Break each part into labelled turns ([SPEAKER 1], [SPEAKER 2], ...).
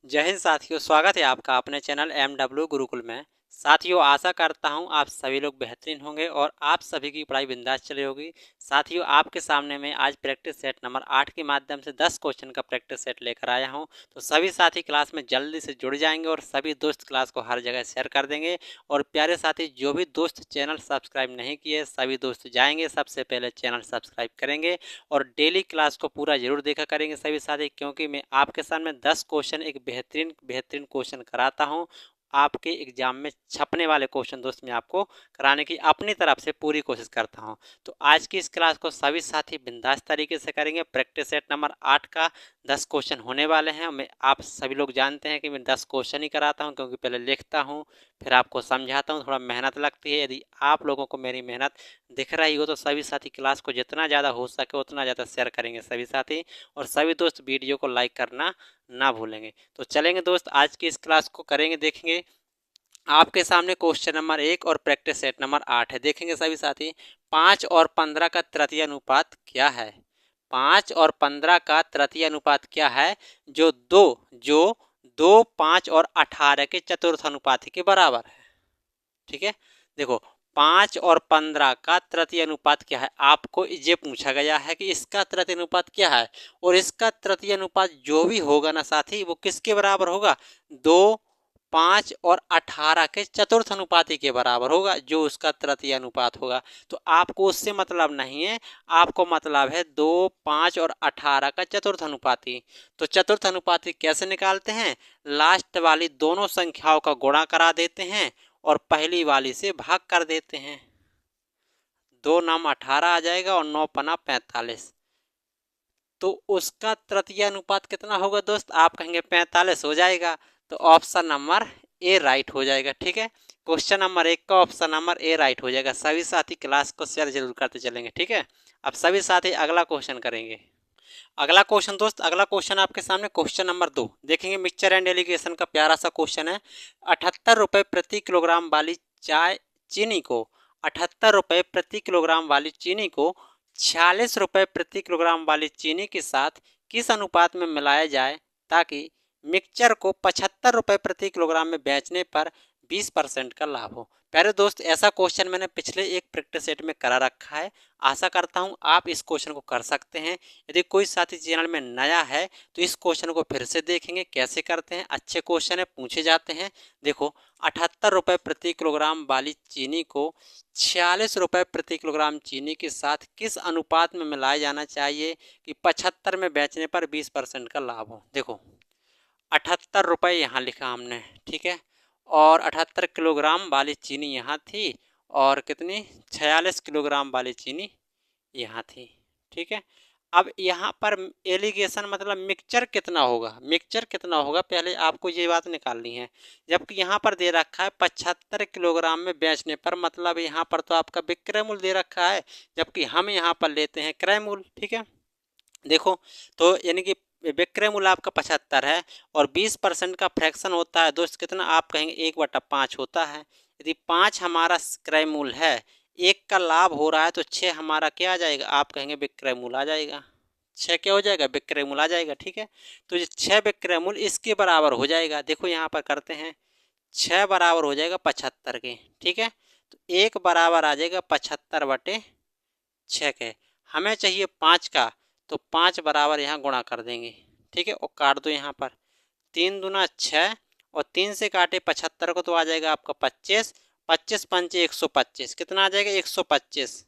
[SPEAKER 1] जय हिंद साथियों, स्वागत है आपका अपने चैनल MW गुरुकुल में। साथियों, आशा करता हूं आप सभी लोग बेहतरीन होंगे और आप सभी की पढ़ाई बिंदास चली होगी। साथियों, आपके सामने मैं आज प्रैक्टिस सेट नंबर 8 के माध्यम से 10 क्वेश्चन का प्रैक्टिस सेट लेकर आया हूं। तो सभी साथी क्लास में जल्दी से जुड़ जाएंगे और सभी दोस्त क्लास को हर जगह शेयर कर देंगे। और प्यारे साथी, जो भी दोस्त चैनल सब्सक्राइब नहीं किए सभी दोस्त जाएंगे, सबसे पहले चैनल सब्सक्राइब करेंगे और डेली क्लास को पूरा जरूर देखा करेंगे सभी साथी, क्योंकि मैं आपके सामने 10 क्वेश्चन एक बेहतरीन बेहतरीन क्वेश्चन कराता हूं। आपके एग्जाम में छपने वाले क्वेश्चन दोस्त मैं आपको कराने की अपनी तरफ से पूरी कोशिश करता हूं। तो आज की इस क्लास को सभी साथी बिंदास तरीके से करेंगे। प्रैक्टिस सेट नंबर 8 का 10 क्वेश्चन होने वाले हैं। मैं आप सभी लोग जानते हैं कि मैं 10 क्वेश्चन ही कराता हूं, क्योंकि पहले लिखता हूं फिर आपको समझाता हूं, थोड़ा मेहनत लगती है। यदि आप लोगों को मेरी मेहनत दिख रही हो तो सभी साथी क्लास को जितना ज़्यादा हो सके उतना ज़्यादा शेयर करेंगे सभी साथी, और सभी दोस्त वीडियो को लाइक करना ना भूलेंगे। तो चलेंगे दोस्त, आज की इस क्लास को करेंगे, देखेंगे। आपके सामने क्वेश्चन नंबर 1 और प्रैक्टिस सेट नंबर 8 है। देखेंगे सभी साथी, 5 और 15 का तृतीय अनुपात क्या है? 5 और 15 का तृतीय अनुपात क्या है? जो 5 और 18 के चतुर्थ अनुपात के बराबर है। ठीक है, देखो, 5 और 15 का तृतीय अनुपात क्या है? आपको ये पूछा गया है कि इसका तृतीय अनुपात क्या है, और इसका तृतीय अनुपात जो भी होगा ना साथी, वो किसके बराबर होगा? 2, 5 और 18 के चतुर्थ अनुपाती के बराबर होगा, जो उसका तृतीय अनुपात होगा। तो आपको उससे मतलब नहीं है, आपको मतलब है 2, 5 और 18 का चतुर्थ अनुपाती। तो चतुर्थ अनुपाती कैसे निकालते हैं? लास्ट वाली दोनों संख्याओं का गुणा करा देते हैं और पहली वाली से भाग कर देते हैं। 2 नाम 18 आ जाएगा और 9 पना 45। तो उसका तृतीय अनुपात कितना होगा दोस्त? आप कहेंगे 45 हो जाएगा। तो ऑप्शन नंबर ए राइट हो जाएगा। ठीक है, क्वेश्चन नंबर 1 का ऑप्शन नंबर ए राइट हो जाएगा। सभी साथी क्लास को शेयर जरूर करते चलेंगे। ठीक है, अब सभी साथी अगला क्वेश्चन करेंगे। अगला क्वेश्चन दोस्त, अगला क्वेश्चन आपके सामने क्वेश्चन नंबर 2 देखेंगे। मिक्सचर एंड एलिगेशन का प्यारा सा क्वेश्चन है। 78 रुपये प्रति किलोग्राम वाली चाय चीनी को 78 रुपये प्रति किलोग्राम वाली चीनी को 46 रुपये प्रति किलोग्राम वाली चीनी के साथ किस अनुपात में मिलाया जाए ताकि मिक्सचर को 75 रुपये प्रति किलोग्राम में बेचने पर 20% का लाभ हो? प्यारे दोस्त, ऐसा क्वेश्चन मैंने पिछले एक प्रैक्टिस सेट में करा रखा है। आशा करता हूं आप इस क्वेश्चन को कर सकते हैं। यदि कोई साथी चैनल में नया है तो इस क्वेश्चन को फिर से देखेंगे कैसे करते हैं। अच्छे क्वेश्चन है, पूछे जाते हैं। देखो, 78 रुपये प्रति किलोग्राम वाली चीनी को 46 रुपये प्रति किलोग्राम चीनी के साथ किस अनुपात में मिलाया जाना चाहिए कि 75 में बेचने पर 20% का लाभ हो? देखो, 78 रुपये यहाँ लिखा हमने, ठीक है, और 78 किलोग्राम वाली चीनी यहाँ थी, और कितनी 46 किलोग्राम वाली चीनी यहाँ थी। ठीक है, अब यहाँ पर एलिगेशन मतलब मिक्सचर कितना होगा, मिक्सचर कितना होगा पहले आपको ये बात निकालनी है। जबकि यहाँ पर दे रखा है 75 किलोग्राम में बेचने पर, मतलब यहाँ पर तो आपका विक्रय मूल्य दे रखा है, जबकि हम यहाँ पर लेते हैं क्रय मूल्य। ठीक है, देखो, तो यानी कि विक्रय मूल्य आपका 75 है और 20% का फ्रैक्शन होता है दोस्त कितना? आप कहेंगे 1/5 होता है। यदि 5 हमारा क्रय मूल्य है, 1 का लाभ हो रहा है, तो 6 हमारा क्या आ जाएगा? आप कहेंगे विक्रय मूल्य आ जाएगा। 6 क्या हो जाएगा? विक्रय मूल्य आ जाएगा। ठीक है, तो ये 6 विक्रय मूल्य इसके बराबर हो जाएगा। देखो यहाँ पर करते हैं, 6 बराबर हो जाएगा 75 के। ठीक है, तो 1 बराबर आ जाएगा 75/6 के। हमें चाहिए 5 का, तो 5 बराबर यहाँ गुणा कर देंगे। ठीक है, और काट दो यहाँ पर, 3 दूना 6 और 3 से काटे 75 को तो आ जाएगा आपका 25। 25 पंचे 125, कितना आ जाएगा? 125।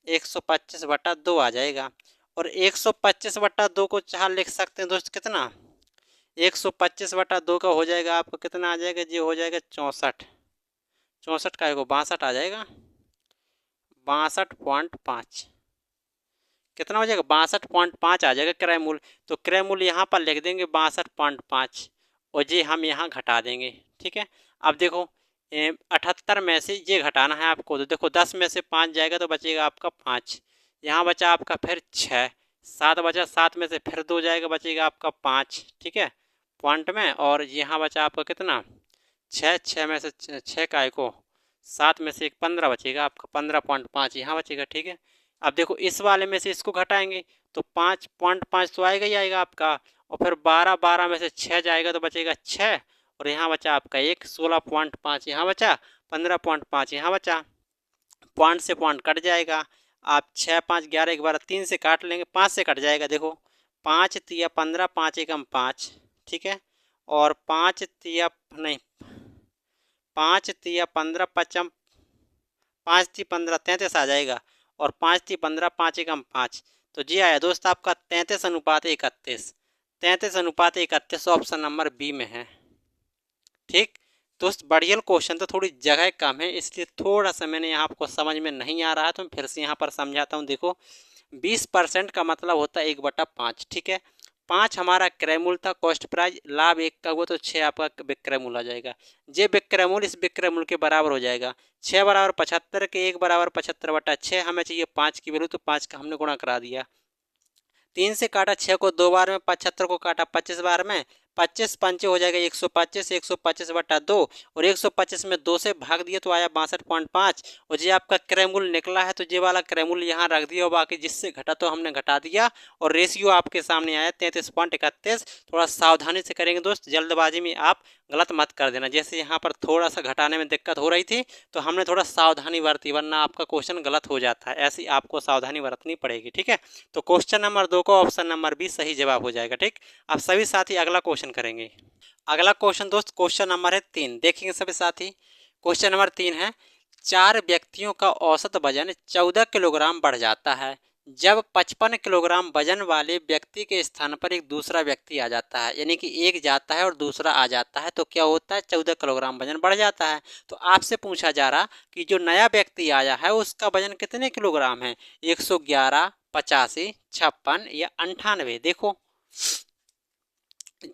[SPEAKER 1] 125/2 आ जाएगा, और 125/2 को चाह लिख सकते हैं दोस्त कितना? 125/2 का हो जाएगा आपको कितना आ जाएगा? ये हो जाएगा 64। 64 का 62 आ जाएगा, 62.5। कितना हो जाएगा? 62.5 आ जाएगा क्रय मूल्य। तो क्रय मूल्य यहाँ पर लिख देंगे 62.5, और ये हम यहाँ घटा देंगे। ठीक है, अब देखो, 78 में से ये घटाना है आपको, तो देखो 10 में से 5 जाएगा तो बचेगा आपका 5, यहाँ बचा आपका फिर 6, 7 बचा, 7 में से फिर 2 जाएगा, बचेगा आपका 5। ठीक है, पॉइंट में, और यहाँ बचा आपका कितना? 6, 6 में से 6 का को 7 में से 1 15 बचेगा आपका, 15.5 यहाँ बचेगा। ठीक है, अब देखो इस वाले में से इसको घटाएंगे तो 5.5 तो आएगा ही आएगा आपका, और फिर 12 12 में से 6 जाएगा तो बचेगा 6, और यहाँ बचा आपका 1, 16.5 यहाँ बचा, 15.5 यहाँ बचा। पॉइंट से पॉइंट कट जाएगा, आप 6 5 11 एक बार 3 से काट लेंगे, 5 से कट जाएगा। देखो 5 तिया 15, 5 एकम 5, ठीक है। और 5 तिया नहीं 5 तिया 15 पचम 5 ती 15 33 आ जाएगा, और 5 ती 15 5 एकम 5, तो जी आया दोस्त आपका 33:31। 33:31 ऑप्शन नंबर बी में है। ठीक दोस्त, बढ़िया क्वेश्चन, तो थोड़ी जगह कम है इसलिए थोड़ा सा मैंने यहाँ आपको समझ में नहीं आ रहा है तो मैं फिर से यहाँ पर समझाता हूँ। देखो 20% का मतलब होता है 1/5, ठीक है। 5 हमारा क्रय मूल्य था, कॉस्ट प्राइस, लाभ 1 का हुआ तो 6 आपका विक्रय मूल्य आ जाएगा। ये विक्रय मूल्य इस विक्रय मूल्य के बराबर हो जाएगा। 6 = 75 के 1 = 75/6, हमें चाहिए 5 की वैल्यू, तो 5 का हमने गुणा करा दिया। 3 से काटा 6 को 2 बार में, 75 को काटा 25 बार में, 25 पंचे हो जाएगा 125, 125/2, और 125 में 2 से भाग दिया तो आया 62.5, और ये आपका क्रय मूल्य निकला है, तो ये वाला क्रय मूल्य यहाँ रख दिया, और बाकी जिससे घटा तो हमने घटा दिया, और रेशियो आपके सामने आया 33.31। थोड़ा सावधानी से करेंगे दोस्त, जल्दबाजी में आप गलत मत कर देना। जैसे यहाँ पर थोड़ा सा घटाने में दिक्कत हो रही थी तो हमने थोड़ा सावधानी बरती, वरना आपका क्वेश्चन गलत हो जाता है, ऐसी आपको सावधानी बरतनी पड़ेगी, ठीक है। तो क्वेश्चन नंबर 2 को ऑप्शन नंबर बी सही जवाब हो जाएगा। ठीक, अब सभी साथी अगला क्वेश्चन करेंगे। अगला क्वेश्चन दोस्त क्वेश्चन नंबर है 3, देखेंगे सभी साथी। क्वेश्चन नंबर 3 है, 4 व्यक्तियों का औसत वजन 14 किलोग्राम बढ़ जाता है जब 55 किलोग्राम वजन वाले व्यक्ति के स्थान पर एक दूसरा व्यक्ति आ जाता है। यानी कि एक जाता है और दूसरा आ जाता है, तो क्या होता है, 14 किलोग्राम वजन बढ़ जाता है। तो आपसे पूछा जा रहा कि जो नया व्यक्ति आया है उसका वजन कितने किलोग्राम है, 111, 85, 56 या 98। देखो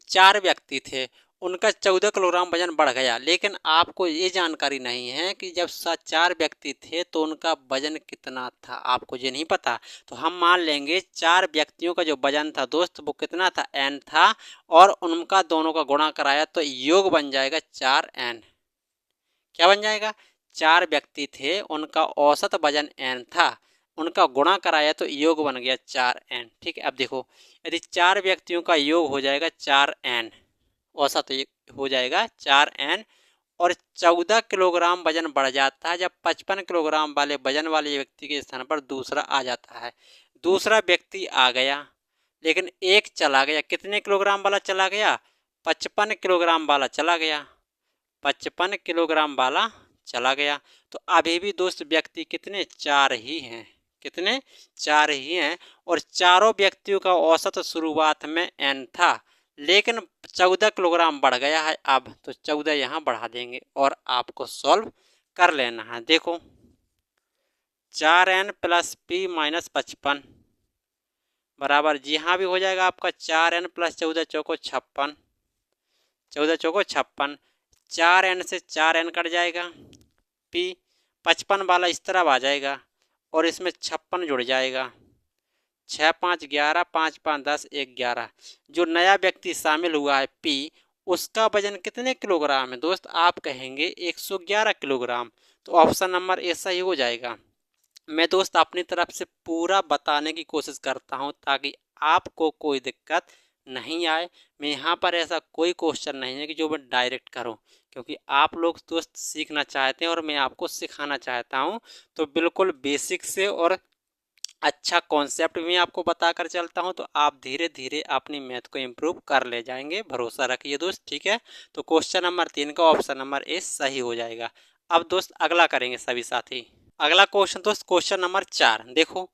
[SPEAKER 1] 4 व्यक्ति थे, उनका 14 किलोग्राम वजन बढ़ गया, लेकिन आपको ये जानकारी नहीं है कि जब 4 व्यक्ति थे तो उनका वजन कितना था, आपको ये नहीं पता। तो हम मान लेंगे 4 व्यक्तियों का जो वजन था दोस्त वो कितना था, n था, और उनका दोनों का गुणा कराया तो योग बन जाएगा 4n। क्या बन जाएगा, 4 व्यक्ति थे, उनका औसत वजन n था, उनका गुणा कराया तो योग बन गया 4n। ठीक है, अब देखो यदि 4 व्यक्तियों का योग हो जाएगा 4n, औसत हो जाएगा 4n, और 14 किलोग्राम वजन बढ़ जाता है जब 55 किलोग्राम वाले वजन वाले व्यक्ति के स्थान पर दूसरा आ जाता है। दूसरा व्यक्ति आ गया लेकिन एक चला गया, कितने किलोग्राम वाला चला गया, 55 किलोग्राम वाला चला गया, 55 किलोग्राम वाला चला गया। तो अभी भी दोस्त व्यक्ति कितने, 4 ही हैं, कितने, 4 ही हैं, और चारों व्यक्तियों का औसत शुरुआत में n था, लेकिन 14 किलोग्राम बढ़ गया है अब, तो 14 यहाँ बढ़ा देंगे और आपको सॉल्व कर लेना है। देखो 4n + p - 55 बराबर, जी हाँ भी हो जाएगा आपका 4n + 14 चौको 56, 14 चौको 56, 4n से 4n कट जाएगा, p 55 वाला इस तरफ आ जाएगा और इसमें 56 जुड़ जाएगा, 6 5 11, 5 5 10 11। जो नया व्यक्ति शामिल हुआ है p, उसका वजन कितने किलोग्राम है दोस्त, आप कहेंगे 111 किलोग्राम। तो ऑप्शन नंबर ए सही हो जाएगा। मैं दोस्त अपनी तरफ से पूरा बताने की कोशिश करता हूं ताकि आपको कोई दिक्कत नहीं आए। मैं यहाँ पर ऐसा कोई क्वेश्चन नहीं है कि जो मैं डायरेक्ट करूं, क्योंकि आप लोग दोस्त सीखना चाहते हैं और मैं आपको सिखाना चाहता हूं, तो बिल्कुल बेसिक से और अच्छा कॉन्सेप्ट भी आपको बताकर चलता हूं, तो आप धीरे धीरे अपनी मैथ को इम्प्रूव कर ले जाएंगे, भरोसा रखिए दोस्त। ठीक है, तो क्वेश्चन नंबर 3 का ऑप्शन नंबर ए सही हो जाएगा। अब दोस्त अगला करेंगे सभी साथी। अगला क्वेश्चन दोस्त क्वेश्चन नंबर 4, देखो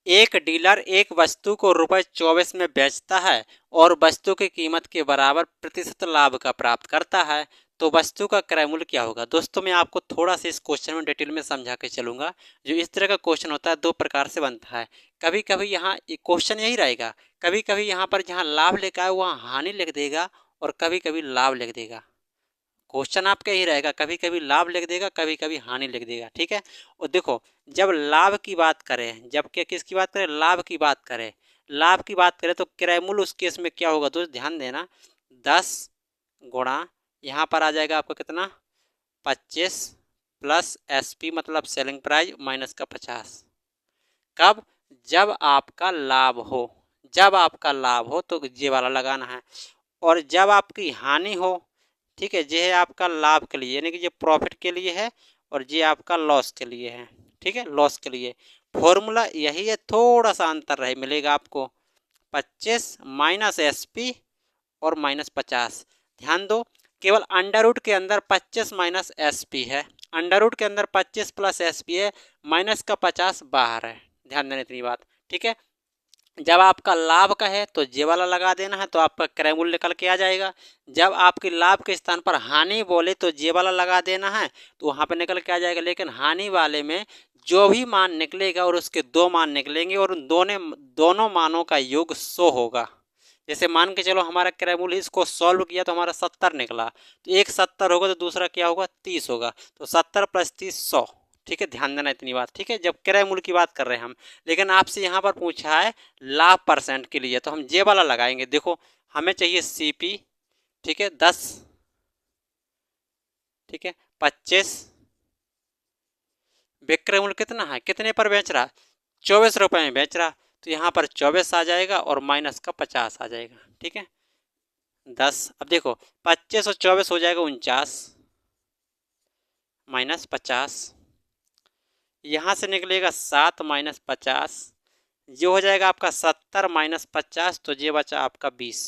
[SPEAKER 1] एक डीलर एक वस्तु को ₹24 में बेचता है और वस्तु की कीमत के बराबर प्रतिशत लाभ का प्राप्त करता है, तो वस्तु का क्रय मूल्य क्या होगा। दोस्तों मैं आपको थोड़ा सा इस क्वेश्चन में डिटेल में समझा के चलूंगा। जो इस तरह का क्वेश्चन होता है 2 प्रकार से बनता है। कभी कभी यहाँ क्वेश्चन यही रहेगा, कभी कभी यहाँ पर जहाँ लाभ लिखा है वहाँ हानि लिख देगा, और कभी कभी लाभ लिख देगा। क्वेश्चन आपका ही रहेगा, कभी कभी लाभ लिख देगा, कभी कभी हानि लिख देगा। ठीक है, और देखो जब लाभ की बात करें, जब क्या किसकी बात करें, लाभ की बात करें, लाभ की बात करें तो क्रय मूल्य उस केस में क्या होगा दोस्त, ध्यान देना, 10 गुणा यहाँ पर आ जाएगा आपका कितना, 25 प्लस SP मतलब सेलिंग प्राइस माइनस का 50। कब, जब आपका लाभ हो, जब आपका लाभ हो तो ये वाला लगाना है, और जब आपकी हानि हो, ठीक है, ये है आपका लाभ के लिए, यानी कि ये प्रॉफिट के लिए है, और ये आपका लॉस के लिए है, ठीक है, लॉस के लिए। फॉर्मूला यही है, थोड़ा सा अंतर रहे मिलेगा आपको, 25 माइनस SP और माइनस 50। ध्यान दो, केवल अंडर रूट के अंदर 25 माइनस SP है, अंडर रूट के अंदर 25 प्लस SP है, माइनस का 50 बाहर है। ध्यान देना इतनी बात, ठीक है। जब आपका लाभ का है तो ये वाला लगा देना है, तो आपका क्रय मूल्य निकल के आ जाएगा। जब आपकी लाभ के स्थान पर हानि बोले तो ये वाला लगा देना है, तो वहाँ पे निकल के आ जाएगा। लेकिन हानि वाले में जो भी मान निकलेगा और उसके दो मान निकलेंगे, और उन दोनों मानों का योग 100 होगा। जैसे मान के चलो हमारा क्रय मूल्य, इसको सॉल्व किया तो हमारा 70 निकला, तो एक 70 होगा तो दूसरा क्या होगा, 30 होगा, तो 70 प्लस 30 100। ठीक है, ध्यान देना इतनी बात, ठीक है, जब क्रय मूल्य की बात कर रहे हैं हम। लेकिन आपसे यहाँ पर पूछा है लाभ परसेंट के लिए, तो हम ये वाला लगाएंगे। देखो हमें चाहिए CP, ठीक है, 10, ठीक है, 25, विक्रय मूल्य कितना है, कितने पर बेच रहा, 24 रुपये में बेच रहा, तो यहाँ पर 24 आ जाएगा और माइनस का 50 आ जाएगा, ठीक है, 10। अब देखो 25 और 24 हो जाएगा 49, माइनस 50, यहाँ से निकलेगा 7 माइनस 50, ये हो जाएगा आपका 70 माइनस 50, तो ये बचा आपका 20।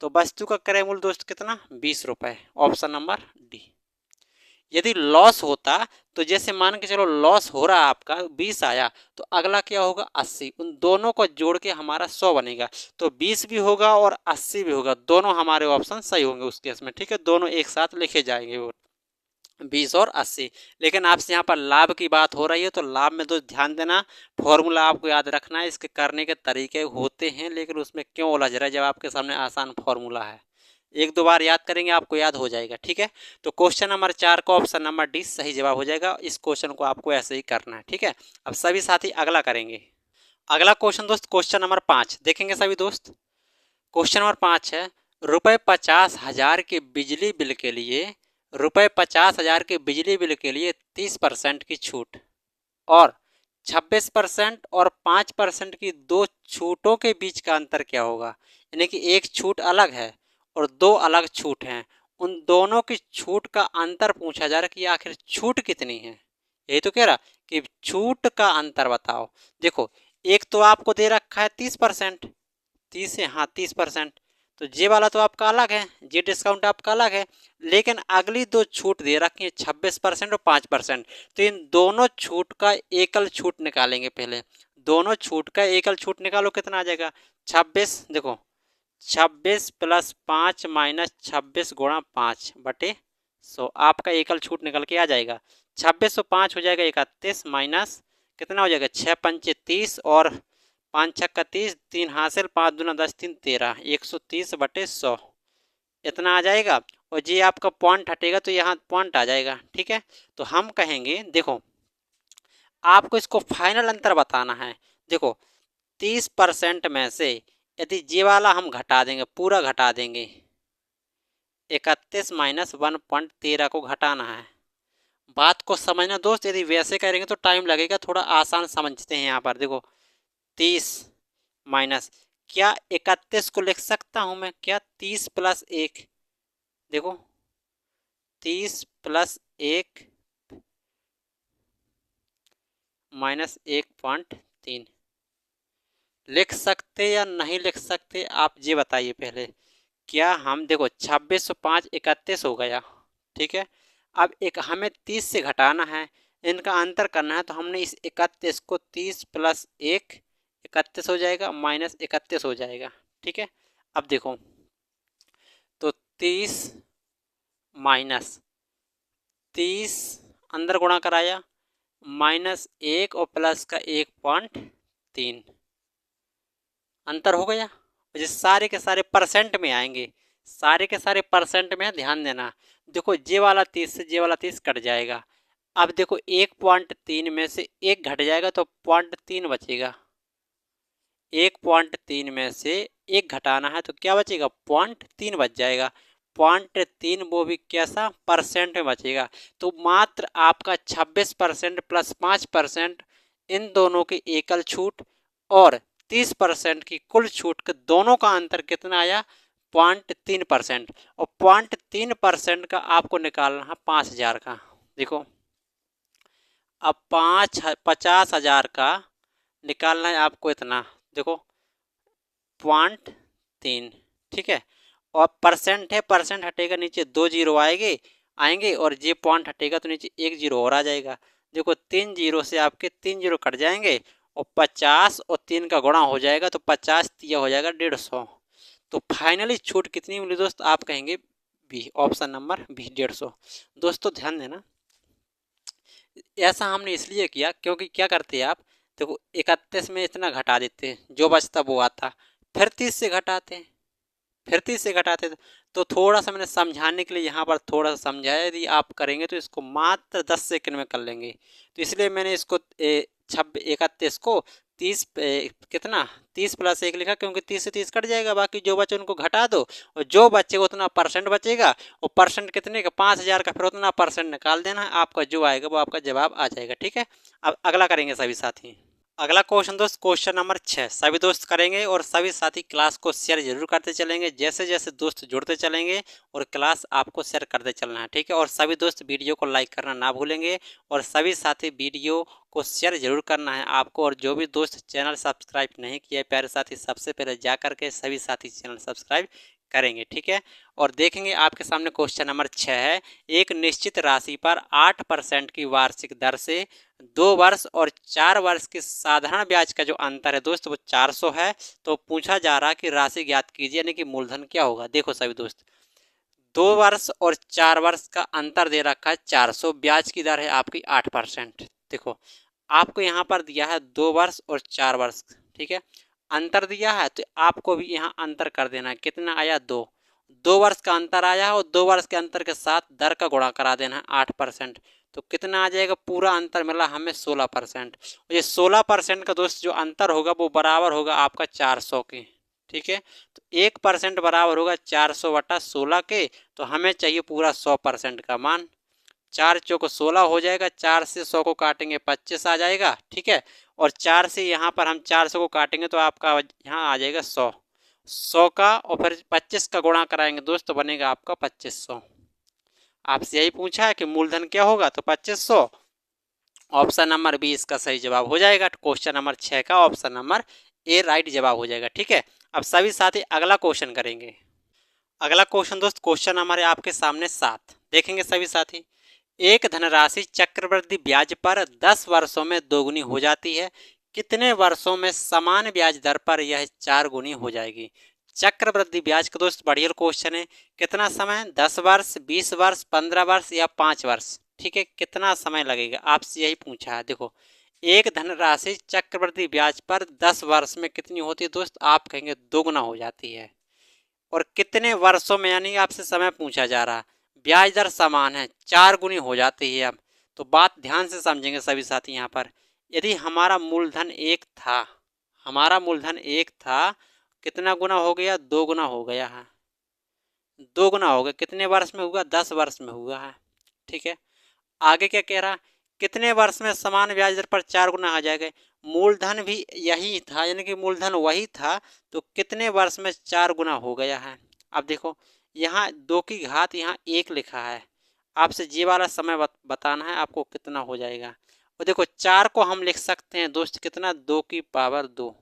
[SPEAKER 1] तो वस्तु का क्रय मूल्य दोस्त कितना, 20 रुपये, ऑप्शन नंबर डी। यदि लॉस होता, तो जैसे मान के चलो लॉस हो रहा आपका 20 आया, तो अगला क्या होगा, 80, उन दोनों को जोड़ के हमारा 100 बनेगा, तो 20 भी होगा और 80 भी होगा, दोनों हमारे ऑप्शन सही होंगे उस केस में, ठीक है, दोनों एक साथ लिखे जाएंगे वो 20 और 80। लेकिन आपसे यहाँ पर लाभ की बात हो रही है, तो लाभ में तो ध्यान देना, फॉर्मूला आपको याद रखना है, इसके करने के तरीके होते हैं, लेकिन उसमें क्यों उलझ रहा है जब आपके सामने आसान फॉर्मूला है। एक दो बार याद करेंगे आपको याद हो जाएगा, ठीक है। तो क्वेश्चन नंबर 4 का ऑप्शन नंबर डी सही जवाब हो जाएगा। इस क्वेश्चन को आपको ऐसे ही करना है, ठीक है। अब सभी साथी अगला करेंगे। अगला क्वेश्चन दोस्त क्वेश्चन नंबर 5 देखेंगे सभी दोस्त। क्वेश्चन नंबर 5 है, ₹50,000 के बिजली बिल के लिए ₹50,000 के बिजली बिल के लिए 30% की छूट और 26% और 5% की दो छूटों के बीच का अंतर क्या होगा। यानी कि एक छूट अलग है और दो अलग छूट हैं, उन दोनों की छूट का अंतर पूछा जा रहा है कि आखिर छूट कितनी है। यही तो कह रहा कि छूट का अंतर बताओ। देखो एक तो आपको दे रखा है 30%, 30 है, हाँ 30%, तो ये वाला तो आपका अलग है, ये डिस्काउंट आपका अलग है। लेकिन अगली दो छूट दे रखी है 26% और 5%, तो इन दोनों छूट का एकल छूट निकालेंगे पहले। दोनों छूट का एकल छूट निकालो, कितना आ जाएगा, 26। देखो 26 प्लस 5 माइनस 26 गुणा 5 बटे 100, आपका एकल छूट निकल के आ जाएगा। 26 और 5 हो जाएगा 31, माइनस कितना हो जाएगा, 6 पंचे 30 और 5 छक्का 30, 3 हासिल, 5 दूना 10, 3 13, 130 बटे 100 इतना आ जाएगा। और ये आपका पॉइंट हटेगा तो यहाँ पॉइंट आ जाएगा, ठीक है। तो हम कहेंगे देखो आपको इसको फाइनल अंतर बताना है। देखो 30% में से यदि ये वाला हम घटा देंगे, पूरा घटा देंगे, 31 माइनस 1.13 को घटाना है। बात को समझना दोस्त, यदि वैसे करेंगे तो टाइम लगेगा, थोड़ा आसान समझते हैं। यहाँ पर देखो 30 माइनस, क्या 31 को लिख सकता हूँ मैं, क्या 30 प्लस 1, देखो 30 प्लस 1 माइनस 1.3 लिख सकते या नहीं लिख सकते, आप ये बताइए पहले। क्या हम देखो 26 और 5 31 हो गया, ठीक है। अब एक हमें 30 से घटाना है, इनका अंतर करना है, तो हमने इस 31 को 30 प्लस 1 31 हो जाएगा, माइनस 31 हो जाएगा, ठीक है। अब देखो तो 30 माइनस 30 अंदर गुणा कराया, माइनस 1 और प्लस का 1.3 अंतर हो गया। ये सारे के सारे परसेंट में आएंगे, सारे के सारे परसेंट में, ध्यान देना। देखो ये वाला 30 से ये वाला 30 कट जाएगा। अब देखो 1.3 में से 1 घट जाएगा तो 0.3 बचेगा। 1.3 में से 1 घटाना है तो क्या बचेगा, 0.3 बच जाएगा। 0.3 वो भी कैसा, परसेंट में बचेगा। तो मात्र आपका 26% प्लस 5% इन दोनों की एकल छूट और 30% की कुल छूट के दोनों का अंतर कितना आया? 0.3%। और 0.3% का आपको निकालना है 5,000 का। देखो अब 50,000 का निकालना है आपको इतना, देखो 0.3, ठीक है। और परसेंट है, परसेंट हटेगा नीचे 2 जीरो आएंगे और ये पॉइंट हटेगा तो नीचे 1 जीरो और आ जाएगा। देखो 3 जीरो से आपके 3 जीरो कट जाएंगे और 50 और 3 का गुणा हो जाएगा तो 50 तिया हो जाएगा 150। तो फाइनली छूट कितनी मिली दोस्त? आप कहेंगे बी, ऑप्शन नंबर बी, 150। दोस्तों ध्यान देना, ऐसा हमने इसलिए किया क्योंकि क्या करते हैं आप, देखो 31 में इतना घटा देते हैं, जो बचता वो आता, फिर 30 से घटाते हैं, फिर 30 से घटाते थे। तो थोड़ा सा मैंने समझाने के लिए यहाँ पर थोड़ा सा समझाया, यदि आप करेंगे तो इसको मात्र 10 सेकंड में कर लेंगे। तो इसलिए मैंने इसको 31 को 30 कितना 30 + 1 लिखा, क्योंकि 30 से 30 कट जाएगा, बाकी जो बचे उनको घटा दो और जो बचेगा उतना परसेंट बचेगा। और परसेंट कितने का? 5,000 का, फिर उतना परसेंट निकाल देना है, आपका जो आएगा वो आपका जवाब आ जाएगा। ठीक है, अब अगला करेंगे सभी साथी। अगला क्वेश्चन दोस्त, क्वेश्चन नंबर 6 सभी दोस्त करेंगे और सभी साथी क्लास को शेयर जरूर करते चलेंगे। जैसे जैसे दोस्त जुड़ते चलेंगे और क्लास आपको शेयर करते चलना है, ठीक है। और सभी दोस्त वीडियो को लाइक करना ना भूलेंगे और सभी साथी वीडियो को शेयर जरूर करना है आपको। और जो भी दोस्त चैनल सब्सक्राइब नहीं किया प्यारे साथी, सबसे पहले जा करके सभी साथी चैनल सब्सक्राइब करेंगे, ठीक है। और देखेंगे आपके सामने क्वेश्चन नंबर 6 है, एक निश्चित राशि पर 8% की वार्षिक दर से 2 वर्ष और 4 वर्ष के साधारण ब्याज का जो अंतर है दोस्त वो 400 है। तो पूछा जा रहा है कि राशि ज्ञात कीजिए, यानी कि मूलधन क्या होगा। देखो सभी दोस्त, 2 वर्ष और 4 वर्ष का अंतर दे रखा है 400, ब्याज की दर है आपकी 8%। देखो आपको यहाँ पर दिया है 2 वर्ष और 4 वर्ष, ठीक है, अंतर दिया है तो आपको भी यहाँ अंतर कर देना है। कितना आया? 2 वर्ष का अंतर आया है और 2 वर्ष के अंतर के साथ दर का गुणा करा देना है 8%। तो कितना आ जाएगा? पूरा अंतर मिला हमें 16%। ये 16% का दोस्त जो अंतर होगा वो बराबर होगा आपका 400 के, ठीक है। तो 1% बराबर होगा 400/16 के, तो हमें चाहिए पूरा 100% का मान। 4 चौको 16 हो जाएगा, 4 से 100 को काटेंगे 25 आ जाएगा, ठीक है। और 4 से यहाँ पर हम 400 को काटेंगे तो आपका यहाँ आ जाएगा 100 का, और फिर 25 का गुणा कराएंगे दोस्त तो बनेगा आपका 2500। आपसे यही पूछा है कि मूलधन क्या होगा, तो 2500। ऑप्शन नंबर बी इसका सही जवाब हो जाएगा। क्वेश्चन नंबर 6 का ऑप्शन नंबर ए राइट जवाब हो जाएगा, ठीक है। अब सभी साथी अगला क्वेश्चन करेंगे। अगला क्वेश्चन दोस्त, क्वेश्चन हमारे आपके सामने 7 देखेंगे सभी साथी। एक धनराशि चक्रवृद्धि ब्याज पर 10 वर्षों में दोगुनी हो जाती है, कितने वर्षों में समान ब्याज दर पर यह 4 गुनी हो जाएगी? चक्रवृद्धि ब्याज का दोस्त बढ़िया क्वेश्चन है। कितना समय? 10 वर्ष, 20 वर्ष, 15 वर्ष या 5 वर्ष, ठीक है। कितना समय लगेगा आपसे यही पूछा है। देखो एक धनराशि चक्रवृद्धि ब्याज पर 10 वर्ष में कितनी होती है दोस्त? आप कहेंगे दोगुना हो जाती है। और कितने वर्षों में, यानी आपसे समय पूछा जा रहा, ब्याज दर समान है, 4 गुनी हो जाती है। अब तो बात ध्यान से समझेंगे सभी साथी। यहाँ पर यदि हमारा मूलधन 1 था, हमारा मूलधन 1 था, कितना गुना हो गया? 2 गुना हो गया है, 2 गुना हो गया। कितने वर्ष में हुआ? 10 वर्ष में हुआ है, ठीक है। आगे क्या कह रहा? कितने वर्ष में समान ब्याज दर पर 4 गुना आ जाएगा? मूलधन भी यही था, यानी कि मूलधन वही था, तो कितने वर्ष में 4 गुना हो गया है? अब देखो यहाँ 2 की घात यहाँ 1 लिखा है, आपसे ये वाला समय बताना है आपको कितना हो जाएगा। और देखो 4 को हम लिख सकते हैं दोस्त कितना? 2 की पावर 2,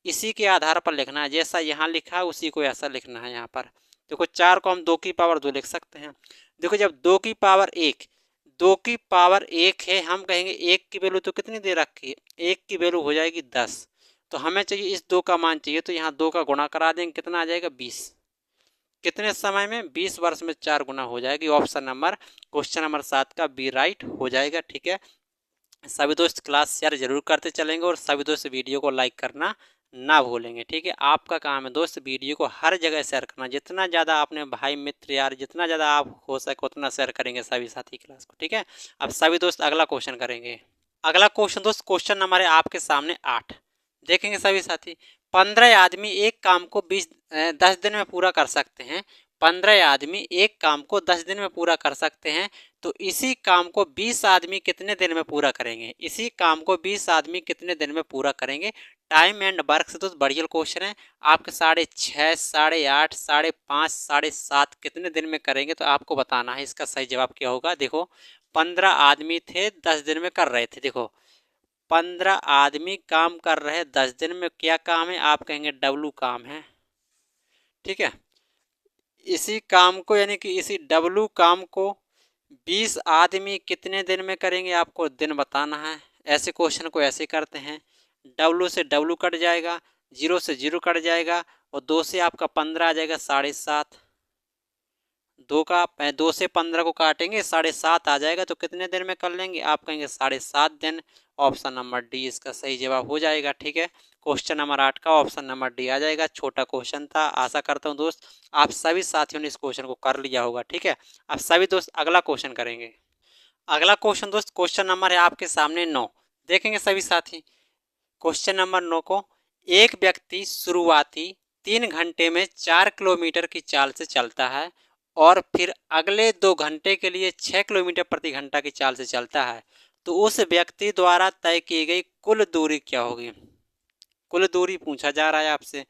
[SPEAKER 1] इसी के आधार पर लिखना है, जैसा यहाँ लिखा है उसी को ऐसा लिखना है। यहाँ पर देखो 4 को हम 2 की पावर 2 लिख सकते हैं। देखो जब 2 की पावर 1, 2 की पावर 1 है, हम कहेंगे 1 की वैल्यू तो कितनी दे रखी है? 1 की वैल्यू हो जाएगी 10, तो हमें चाहिए इस 2 का मान चाहिए, तो यहाँ 2 का गुणा करा देंगे, कितना आ जाएगा? 20। कितने समय में? 20 वर्ष में 4 गुना हो जाएगी। ऑप्शन नंबर क्वेश्चन नंबर 7 का बी राइट हो जाएगा, ठीक है। सभी दोस्त क्लास शेयर जरूर करते चलेंगे और सभी दोस्त वीडियो को लाइक करना ना भूलेंगे, ठीक है। आपका काम है दोस्त वीडियो को हर जगह शेयर करना, जितना ज़्यादा अपने भाई मित्र यार जितना ज़्यादा आप हो सके उतना शेयर करेंगे सभी साथी क्लास को, ठीक है। अब सभी दोस्त अगला क्वेश्चन करेंगे। अगला क्वेश्चन दोस्त, क्वेश्चन नंबर है आपके सामने 8 देखेंगे सभी साथी। 15 आदमी एक काम को 10 दिन में पूरा कर सकते हैं। 15 आदमी एक काम को 10 दिन में पूरा कर सकते हैं, तो इसी काम को 20 आदमी कितने दिन में पूरा करेंगे? इसी काम को 20 आदमी कितने दिन में पूरा करेंगे? टाइम एंड वर्क से दोस्त बढ़िया क्वेश्चन है। आपके 6:30, 8:30, 5:30, 7:30 कितने दिन में करेंगे तो आपको बताना है इसका सही जवाब क्या होगा। देखो 15 आदमी थे 10 दिन में कर रहे थे। देखो 15 आदमी काम कर रहे 10 दिन में, क्या काम है आप कहेंगे डब्लू काम है। ठीक है, इसी काम को यानी कि इसी डब्लू काम को 20 आदमी कितने दिन में करेंगे आपको दिन बताना है। ऐसे क्वेश्चन को ऐसे करते हैं, डब्लू से डब्लू कट जाएगा, जीरो से जीरो कट जाएगा और 2 से आपका 15 आ जाएगा 7.5। 2 से 15 को काटेंगे 7.5 आ जाएगा, तो कितने दिन में कर लेंगे आप कहेंगे 7.5 दिन। ऑप्शन नंबर डी इसका सही जवाब हो जाएगा। ठीक है, क्वेश्चन नंबर 8 का ऑप्शन नंबर डी आ जाएगा। छोटा क्वेश्चन था, आशा करता हूँ दोस्त आप सभी साथियों ने इस क्वेश्चन को कर लिया होगा। ठीक है, अब सभी दोस्त अगला क्वेश्चन करेंगे। अगला क्वेश्चन दोस्त क्वेश्चन नंबर है आपके सामने 9। देखेंगे सभी साथी क्वेश्चन नंबर 9 को। एक व्यक्ति शुरुआती 3 घंटे में 4 किलोमीटर की चाल से चलता है और फिर अगले 2 घंटे के लिए 6 किलोमीटर प्रति घंटा की चाल से चलता है, तो उस व्यक्ति द्वारा तय की गई कुल दूरी क्या होगी। कुल दूरी पूछा जा रहा है आपसे।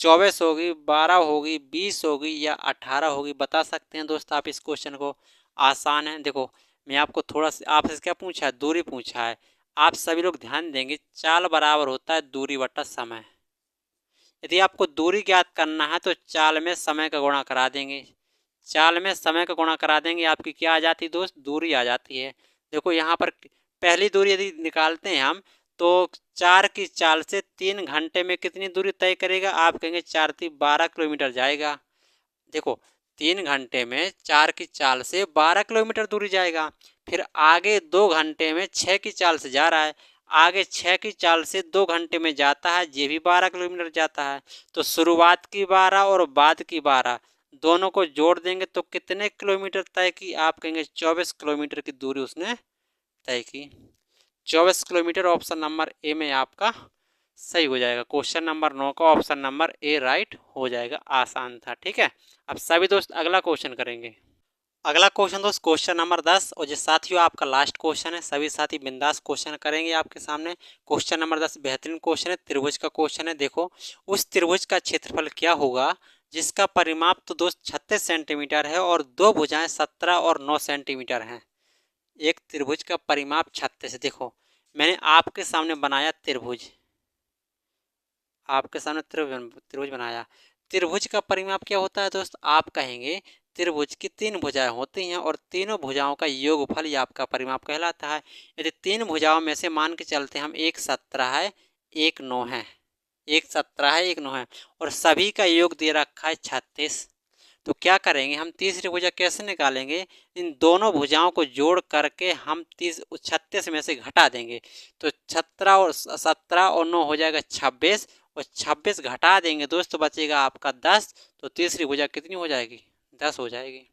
[SPEAKER 1] 24 होगी, 12 होगी, 20 होगी या 18 होगी, बता सकते हैं दोस्त आप इस क्वेश्चन को। आसान है। देखो मैं आपको थोड़ा सा आपसे क्या पूछा है, दूरी पूछा है। आप सभी लोग ध्यान देंगे, चाल बराबर होता है दूरी बटा समय। यदि आपको दूरी ज्ञात करना है तो चाल में समय का गुणा करा देंगे। चाल में समय का गुणा करा देंगे, आपकी क्या आ जाती है दोस्त, दूरी आ जाती है। देखो यहाँ पर पहली दूरी यदि निकालते हैं हम तो 4 की चाल से 3 घंटे में कितनी दूरी तय करेगा आप कहेंगे 4 3 12 किलोमीटर जाएगा। देखो 3 घंटे में 4 की चाल से 12 किलोमीटर दूरी जाएगा। फिर आगे 2 घंटे में 6 की चाल से जा रहा है, आगे 6 की चाल से 2 घंटे में जाता है, ये भी 12 किलोमीटर जाता है। तो शुरुआत की 12 और बाद की 12 दोनों को जोड़ देंगे तो कितने किलोमीटर तय की आप कहेंगे 24 किलोमीटर की दूरी उसने तय की। 24 किलोमीटर ऑप्शन नंबर ए में आपका सही हो जाएगा। क्वेश्चन नंबर 9 का ऑप्शन नंबर ए राइट हो जाएगा। आसान था। ठीक है, अब सभी दोस्त अगला क्वेश्चन करेंगे। अगला क्वेश्चन दोस्त क्वेश्चन नंबर 10 और ये साथियों आपका लास्ट क्वेश्चन है। सभी साथी बिंदास क्वेश्चन करेंगे आपके सामने। क्वेश्चन नंबर 10 बेहतरीन क्वेश्चन है, त्रिभुज का क्वेश्चन है। देखो उस त्रिभुज का क्षेत्रफल क्या होगा जिसका परिमाप तो दोस्त 36 सेंटीमीटर है और दो भुजाएं 17 और 9 सेंटीमीटर हैं। एक त्रिभुज का परिमाप 36 है। देखो मैंने आपके सामने बनाया त्रिभुज, आपके सामने त्रिभुज बनाया। त्रिभुज का परिमाप क्या होता है दोस्त, आप कहेंगे त्रिभुज की 3 भुजाएं होती हैं और तीनों भुजाओं का योगफल ही आपका परिमाप कहलाता है। यदि 3 भुजाओं में से मान के चलते हैं हम, एक 17 है एक 9 है, एक 17 है एक 9 है और सभी का योग दे रखा है 36, तो क्या करेंगे हम तीसरी भुजा कैसे निकालेंगे, इन दोनों भुजाओं को जोड़ करके हम 36 में से घटा देंगे तो 17 और 9 हो जाएगा 26 और 26 घटा देंगे दोस्त तो बचेगा आपका 10। तो तीसरी भुजा कितनी हो जाएगी, 10 हो जाएगी।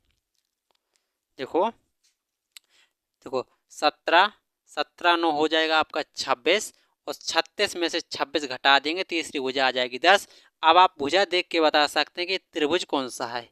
[SPEAKER 1] देखो देखो 17 17 9 हो जाएगा आपका 26 और 36 में से 26 घटा देंगे तीसरी भुजा आ जाएगी 10। अब आप भुजा देख के बता सकते हैं कि त्रिभुज कौन सा है।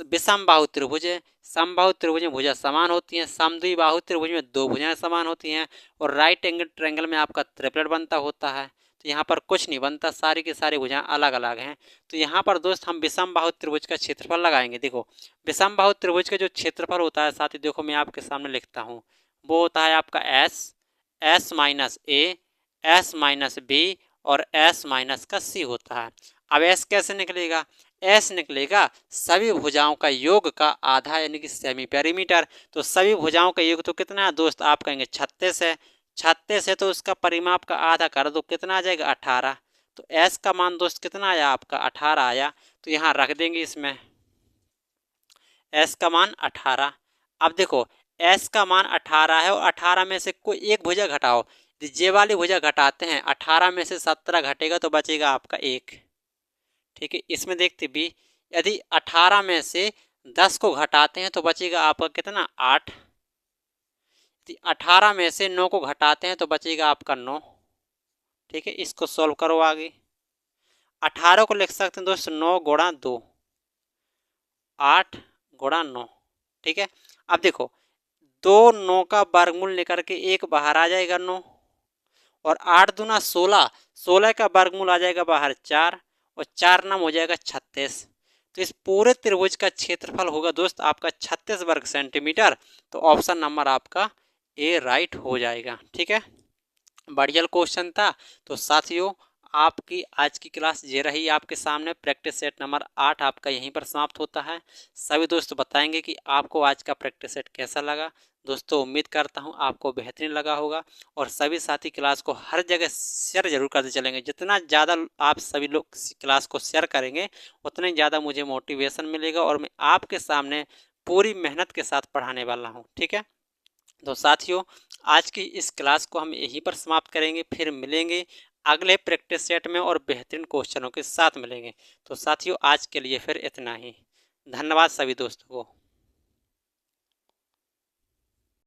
[SPEAKER 1] विषम बाहु त्रिभुज है। समबाहु त्रिभुज में भुजा समान होती हैं, समद्विबाहु त्रिभुज में दो भुजाएं समान होती हैं और राइट एंगल ट्रायंगल में आपका ट्रिपलेट बनता होता है। तो यहाँ पर कुछ नहीं बनता, सारी की सारी भुजाएं अलग अलग हैं। तो यहाँ पर दोस्त हम विषम बाहु त्रिभुज का क्षेत्रफल लगाएंगे। देखो विषम बाहु त्रिभुज का जो क्षेत्रफल होता है साथ ही देखो मैं आपके सामने लिखता हूँ, वो होता है आपका एस, एस माइनस ए, एस माइनस बी और एस माइनस का सी होता है। अब एस कैसे निकलेगा, एस निकलेगा सभी भुजाओं का योग का आधा यानी कि सेमी पेरीमीटर। तो सभी भुजाओं का योग तो कितना है दोस्त, आप कहेंगे 36 है, 36 है तो उसका परिमाप का आधा कर दो कितना आ जाएगा 18। तो एस का मान दोस्त कितना आया आपका 18 आया, तो यहाँ रख देंगे इसमें एस का मान 18। अब देखो एस का मान 18 है और 18 में से कोई एक भुजा घटाओ, जे वाली भुजा घटाते हैं 18 में से 17 घटेगा तो बचेगा आपका 1। ठीक है, इसमें देखते भी यदि 18 में से 10 को घटाते हैं तो बचेगा आपका कितना 8। यदि 18 में से 9 को घटाते हैं तो बचेगा आपका 9। ठीक है, इसको सॉल्व करो आगे। 18 को लिख सकते हैं दोस्तों 9 गुणा 2, 8 गुणा 9। ठीक है, अब देखो 2 9 का वर्गमूल लेकर के एक बाहर आ जाएगा 9 और 8 दूना 16, 16 का वर्गमूल आ जाएगा बाहर 4 और 4 नाम हो जाएगा 36। तो इस पूरे त्रिभुज का क्षेत्रफल होगा दोस्त आपका 36 वर्ग सेंटीमीटर। तो ऑप्शन नंबर आपका ए राइट हो जाएगा। ठीक है, बढ़िया क्वेश्चन था। तो साथियों आपकी आज की क्लास ये रही आपके सामने। प्रैक्टिस सेट नंबर 8 आपका यहीं पर समाप्त होता है। सभी दोस्त बताएंगे कि आपको आज का प्रैक्टिस सेट कैसा लगा। दोस्तों उम्मीद करता हूँ आपको बेहतरीन लगा होगा और सभी साथी क्लास को हर जगह शेयर जरूर करते चलेंगे। जितना ज़्यादा आप सभी लोग क्लास को शेयर करेंगे उतना ही ज़्यादा मुझे मोटिवेशन मिलेगा और मैं आपके सामने पूरी मेहनत के साथ पढ़ाने वाला हूँ। ठीक है, तो साथियों आज की इस क्लास को हम यहीं पर समाप्त करेंगे। फिर मिलेंगे अगले प्रैक्टिस सेट में और बेहतरीन क्वेश्चनों के साथ मिलेंगे। तो साथियों आज के लिए फिर इतना ही। धन्यवाद सभी दोस्तों को।